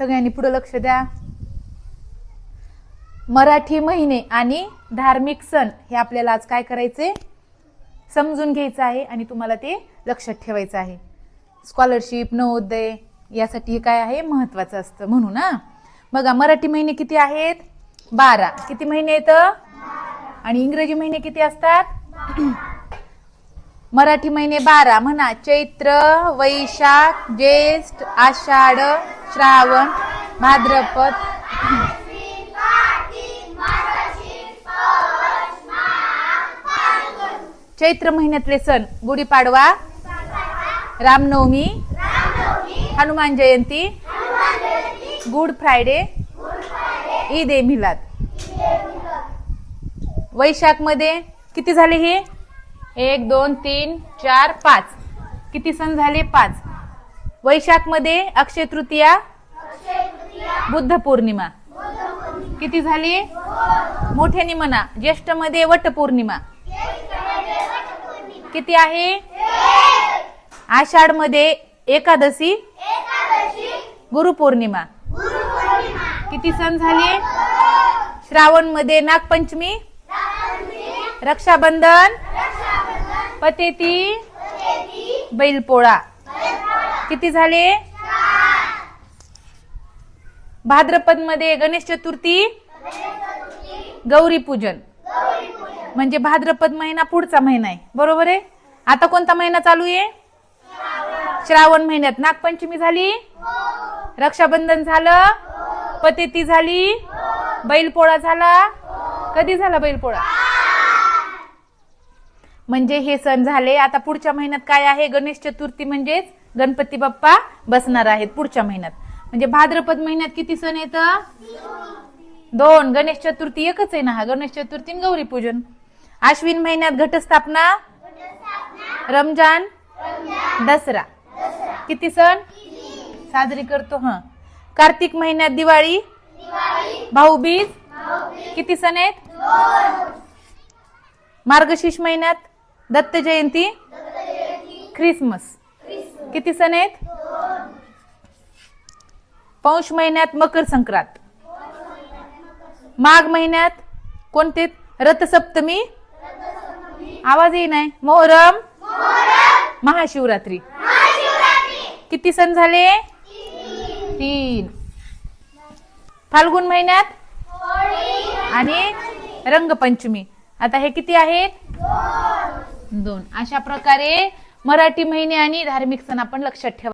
सगळ्यांनी पुढे लक्ष द्या. मराठी महिने आणि धार्मिक सण हे आपल्याला आज काय करायचे, समजून घ्यायचं आहे आणि तुम्हाला ते लक्षात ठेवायचं आहे. स्कॉलरशिप, नवोदय यासाठी काय आहे, महत्वाचं असतं म्हणून. बघा मराठी महिने किती आहेत, 12. किती महिने आहेत आणि इंग्रजी महिने किती असतात? मराठी महिने 12 म्हणा. चैत्र, वैशाख, ज्येष्ठ, आषाढ, श्रावण, भाद्रपद. चैत्र महिन्यातले सण गुढीपाडवा, रामनवमी, हनुमान जयंती, गुड फ्रायडे, ईद ए मिलाद. वैशाख मध्ये किती झाले हे, 1 2 3 4 5. किती सण झाले, 5. वैशाख मध्ये अक्षय तृतीया, बुद्ध पौर्णिमा किती झाली, मोठ्याने म्हणा. ज्येष्ठ मध्ये वट पौर्णिमा किती आहे, आषाढ मध्ये एकादशी, गुरुपौर्णिमा. किती सण झाले, श्रावण मध्ये नागपंचमी, रक्षाबंधन, पतेती, बैलपोळा. किती झाले, भाद्रपद मध्ये गणेश चतुर्थी, गौरी पूजन. म्हणजे भाद्रपद महिना पुढचा महिना आहे, बरोबर आहे. आता कोणता महिना चालू आहे, श्रावण महिन्यात नागपंचमी झाली, रक्षाबंधन झालं, पतेती झाली, बैलपोळा झाला. कधी झाला बैलपोळा, म्हणजे हे सण झाले. आता पुढच्या महिन्यात काय आहे, गणेश चतुर्थी म्हणजेच गणपती बाप्पा बसणार आहेत पुढच्या महिन्यात. म्हणजे भाद्रपद महिन्यात किती सण आहेत, 2. गणेश चतुर्थी एकच आहे ना, हा गणेश चतुर्थी आणि गौरी पूजन. आश्विन महिन्यात घटस्थापना, रमजान, दसरा. किती सण साजरी करतो. कार्तिक महिन्यात दिवाळी, भाऊबीज. किती सण आहेत, मार्गशीर्ष महिन्यात दत्त जयंती, ख्रिसमस. किती सण आहेत, पौष महिन्यात मकर संक्रांत. माघ महिन्यात कोणते, रथसप्तमी, आवाज येई नाही, मोहरम, महाशिवरात्री. किती सण झाले, 3. फाल्गुन महिन्यात आणि रंगपंचमी. आता हे किती आहेत, 2. अशा प्रकारे मराठी महिने आणि धार्मिक सण आपण लक्षात ठेवा.